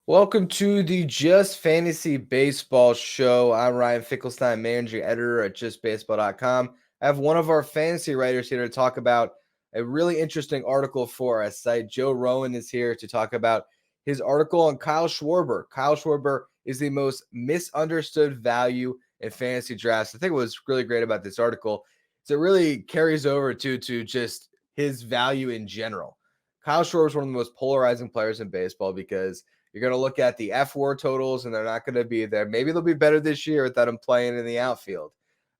Welcome to the Just Fantasy Baseball Show. I'm Ryan Finkelstein, managing editor at justbaseball.com. I have one of our fantasy writers here to talk about a really interesting article for our site. Joe Rowan is here to talk about his article on Kyle Schwarber. Kyle Schwarber is the most misunderstood value in fantasy drafts. I think what was really great about this article is it really carries over to just his value in general. Kyle Schwarber is one of the most polarizing players in baseball because you're going to look at the F4 totals, and they're not going to be there. Maybe they'll be better this year without him playing in the outfield.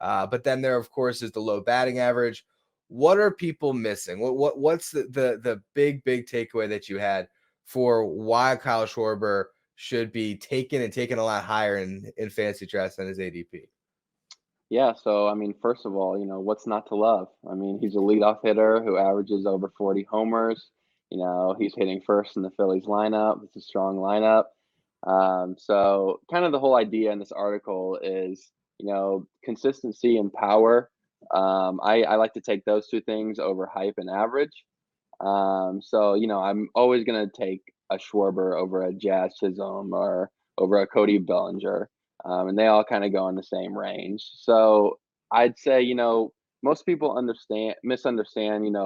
But then there, of course, is the low batting average. What are people missing? What's the big takeaway that you had for why Kyle Schwarber should be taken a lot higher in fantasy drafts than his ADP? Yeah, so I mean, first of all, what's not to love? I mean, he's a leadoff hitter who averages over 40 homers. He's hitting first in the Phillies lineup. It's a strong lineup. So kind of the whole idea in this article is, consistency and power. I like to take those two things over hype and average. So I'm always going to take a Schwarber over a Jazz Chisholm or over a Cody Bellinger, and they all kind of go in the same range. So I'd say most people misunderstand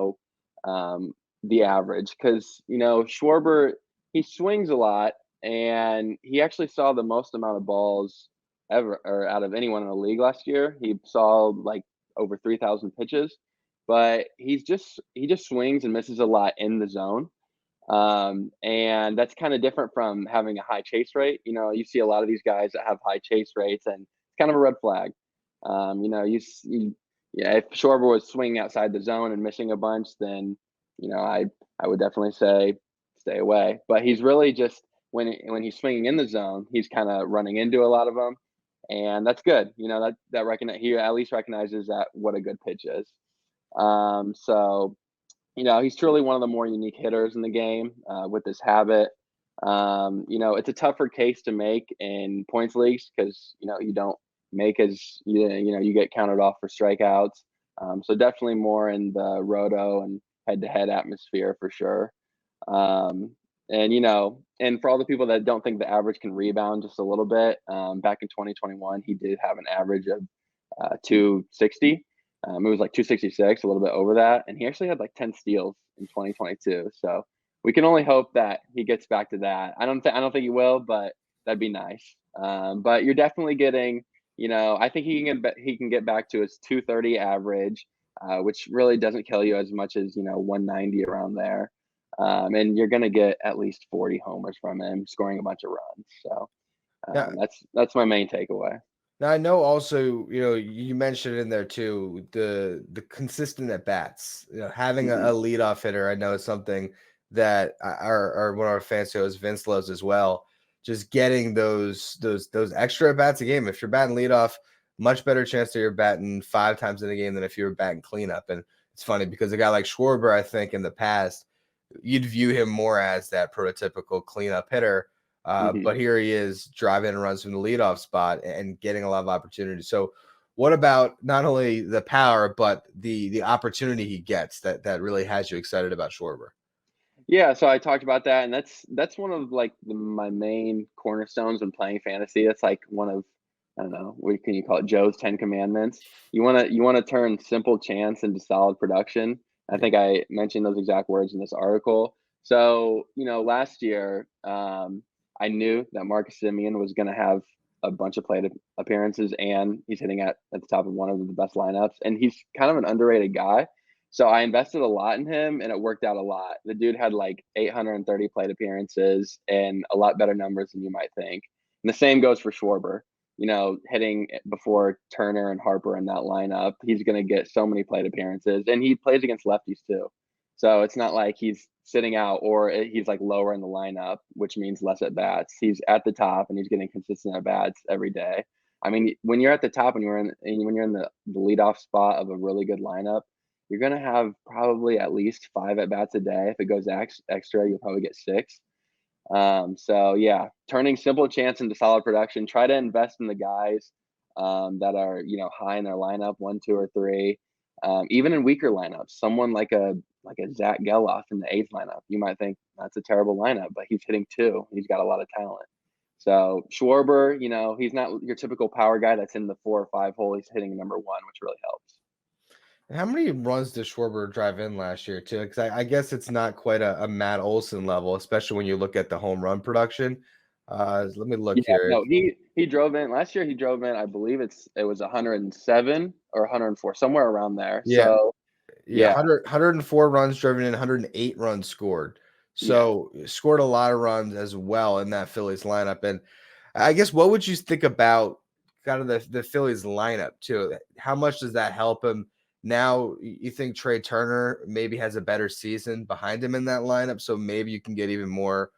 the average because Schwarber, he swings a lot and he actually saw the most amount of balls ever or out of anyone in the league last year. He saw like over 3,000 pitches, but he just swings and misses a lot in the zone. And that's kind of different from having a high chase rate. You see a lot of these guys that have high chase rates, and it's kind of a red flag. Yeah, if Schwarber was swinging outside the zone and missing a bunch, then I would definitely say stay away. But he's really just when he's swinging in the zone, he's kind of running into a lot of them, and that's good. He at least recognizes that what a good pitch is. So he's truly one of the more unique hitters in the game with this habit. It's a tougher case to make in points leagues because you don't make you get counted off for strikeouts. So definitely more in the roto and head-to-head atmosphere for sure. And for all the people that don't think the average can rebound just a little bit, back in 2021, he did have an average of 260. It was like 266, a little bit over that, and he actually had like 10 steals in 2022. So we can only hope that he gets back to that. I don't think he will, but that'd be nice. But you're definitely getting, I think he can get back to his 230 average, which really doesn't kill you as much as 190 around there. And you're gonna get at least 40 homers from him, scoring a bunch of runs. So Yeah. that's my main takeaway. Now I know also, you mentioned in there too the consistent at bats. Having a Hmm. leadoff hitter, I know is something that our one of our fans shows Vince loves as well. Just getting those extra at bats a game. If you're batting leadoff, much better chance that you're batting 5 times in a game than if you were batting cleanup. And it's funny because a guy like Schwarber, I think in the past, you'd view him more as that prototypical cleanup hitter, Hmm. but here he is driving runs from the leadoff spot and getting a lot of opportunity. So, what about not only the power but the opportunity he gets that really has you excited about Schwarber? Yeah, so I talked about that, and that's one of like my main cornerstones when playing fantasy. That's like one of I don't know what can you call it, Joe's 10 Commandments. You wanna turn simple chance into solid production. I Yeah. think I mentioned those exact words in this article. So last year, I knew that Marcus Simeon was going to have a bunch of plate appearances, and he's hitting at the top of one of the best lineups, and he's kind of an underrated guy. So I invested a lot in him, and it worked out a lot. The dude had like 830 plate appearances and a lot better numbers than you might think. And the same goes for Schwarber. Hitting before Turner and Harper in that lineup, he's going to get so many plate appearances, and he plays against lefties too. So it's not like he's sitting out or he's like lower in the lineup, which means less at bats. He's at the top and he's getting consistent at bats every day. I mean, when you're at the top and when you're in the leadoff spot of a really good lineup, you're going to have probably at least 5 at bats a day. If it goes extra, you'll probably get 6. So yeah, turning simple chance into solid production. Try to invest in the guys that are high in their lineup, 1, 2, or 3. Even in weaker lineups, someone like a like a Zach Geloff in the eighth lineup. You might think that's a terrible lineup, but he's hitting two. He's got a lot of talent. So Schwarber, he's not your typical power guy that's in the 4 or 5 hole. He's hitting number one, which really helps. How many runs did Schwarber drive in last year too? Because I guess it's not quite a Matt Olson level, especially when you look at the home run production. Let me look Yeah, here. no, he drove in last year. He drove in, I believe it was 107 or 104, somewhere around there. Yeah, So yeah, yeah, 104 runs driven in, 108 runs scored. yeah. So scored a lot of runs as well in that Phillies lineup. And I guess what would you think about kind of the Phillies lineup too? How much does that help him? Now you think Trey Turner maybe has a better season behind him in that lineup, so maybe you can get even more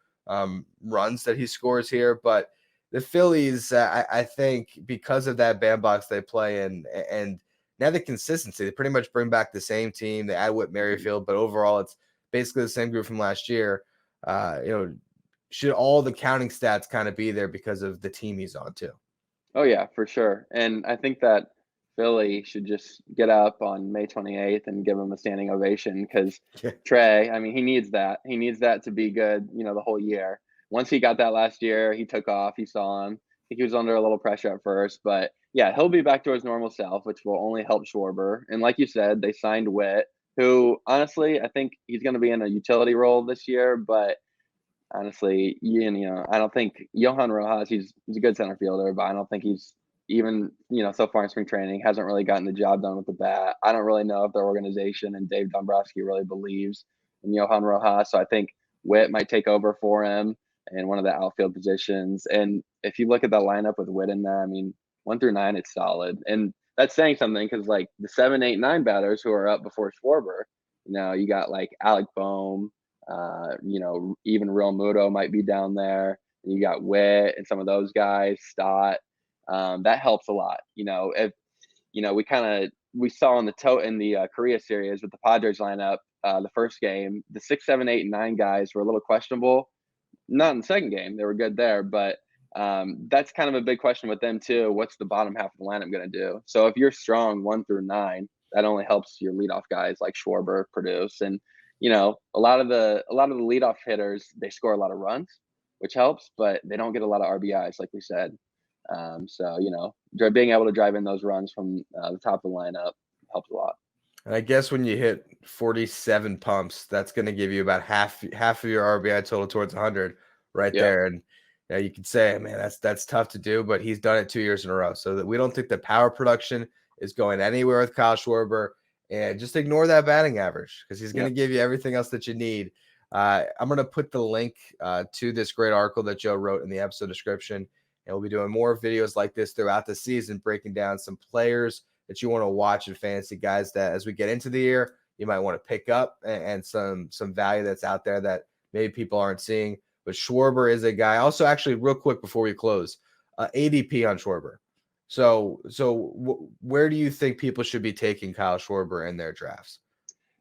runs that he scores here. But the Phillies, I think, because of that bandbox they play in, and now the consistency, they pretty much bring back the same team. They add Whit Mhm. Merrifield, but overall, it's basically the same group from last year. Should all the counting stats kind of be there because of the team he's on too? Oh yeah, for sure. And I think that Philly should just get up on May 28th and give him a standing ovation because Yeah. Trey, I mean, he needs that. He needs that to be good, the whole year. Once he got that last year, he took off. You saw him. I think he was under a little pressure at first, but yeah, he'll be back to his normal self, which will only help Schwarber. And like you said, they signed Witt, who honestly, I think he's going to be in a utility role this year, but honestly, I don't think Johan Rojas, he's a good center fielder, but I don't think he's even, so far in spring training, hasn't really gotten the job done with the bat. I don't really know if their organization and Dave Dombrowski really believes in Johan Rojas. So I think Witt might take over for him in one of the outfield positions. And if you look at that lineup with Witt in there, I mean, 1 through 9, it's solid. And that's saying something because like the 7, 8, 9 batters who are up before Schwarber, you got like Alec Bohm, even Real Muto might be down there. And you got Witt and some of those guys, Stott. That helps a lot. If we saw in the Korea series with the Padres lineup, the first game, the 6, 7, 8, and 9 guys were a little questionable. Not in the second game; they were good there, but that's kind of a big question with them too. What's the bottom half of the lineup going to do? So if you're strong 1 through 9, that only helps your leadoff guys like Schwarber produce, and a lot of the leadoff hitters, they score a lot of runs, which helps, but they don't get a lot of RBIs, like we said. So being able to drive in those runs from the top of the lineup helps a lot. And I guess when you hit 47 pumps, that's going to give you about half of your RBI total towards 100 right Yeah. there. And you could say, man, that's tough to do, but he's done it 2 years in a row. So that we don't think the power production is going anywhere with Kyle Schwarber. And just ignore that batting average because he's going to Yep. give you everything else that you need. I'm going to put the link to this great article that Joe wrote in the episode description. And we'll be doing more videos like this throughout the season, breaking down some players that you want to watch in fantasy, guys, that as we get into the year, you might want to pick up, and some value that's out there that maybe people aren't seeing. But Schwarber is a guy. Also, actually, real quick before we close, ADP on Schwarber. So where do you think people should be taking Kyle Schwarber in their drafts?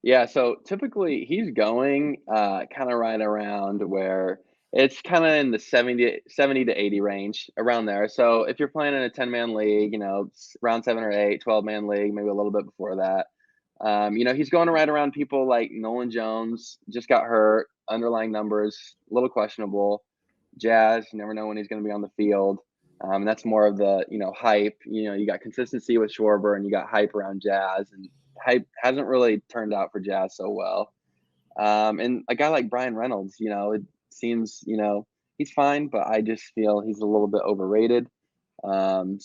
Yeah, so typically he's going kind of right around where it's kind of in the 70 to 80 range around there. So if you're playing in a 10-man league, round 7 or 8, 12-man league, maybe a little bit before that, he's going right around people like Nolan Jones, just got hurt, underlying numbers, a little questionable. Jazz, you never know when he's going to be on the field. And that's more of the, hype. You got consistency with Schwarber and you got hype around Jazz. And hype hasn't really turned out for Jazz so well. And a guy like Brian Reynolds, it seems, he's fine, but I just feel he's a little bit overrated. And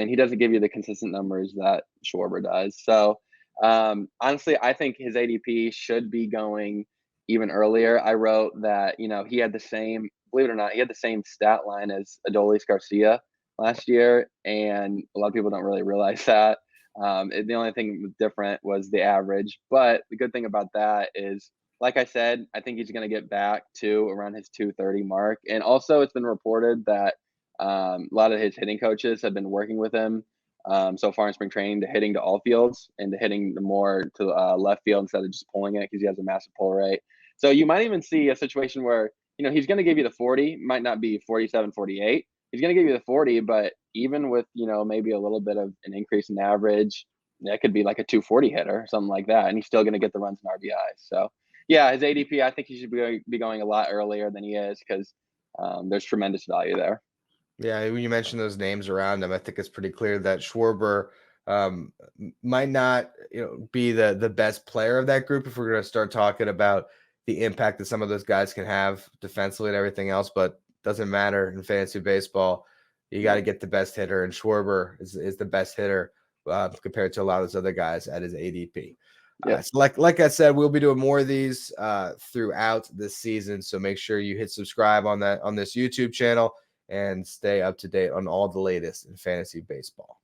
he doesn't give you the consistent numbers that Schwarber does. So, honestly, I think his ADP should be going even earlier. I wrote that, he had the same, believe it or not, he had the same stat line as Adolis Garcia last year. And a lot of people don't really realize that. The only thing different was the average. But the good thing about that is, like I said, I think he's going to get back to around his 230 mark. And also, it's been reported that a lot of his hitting coaches have been working with him so far in spring training to hitting to all fields and to hitting the more to left field instead of just pulling it because he has a massive pull rate. So you might even see a situation where, he's going to give you the 40, might not be 47, 48. He's going to give you the 40, but even with, maybe a little bit of an increase in average, It could be like a 240 hitter or something like that, and he's still going to get the runs and RBIs. So, yeah, his ADP, I think he should be going a lot earlier than he is because there's tremendous value there. Yeah, when you mention those names around him, I think it's pretty clear that Schwarber might not, be the best player of that group if we're going to start talking about the impact that some of those guys can have defensively and everything else. But doesn't matter in fantasy baseball. You got to get the best hitter, and Schwarber is the best hitter compared to a lot of those other guys at his ADP. Yeah. So like I said, we'll be doing more of these throughout this season. So make sure you hit subscribe on this YouTube channel and stay up to date on all the latest in fantasy baseball.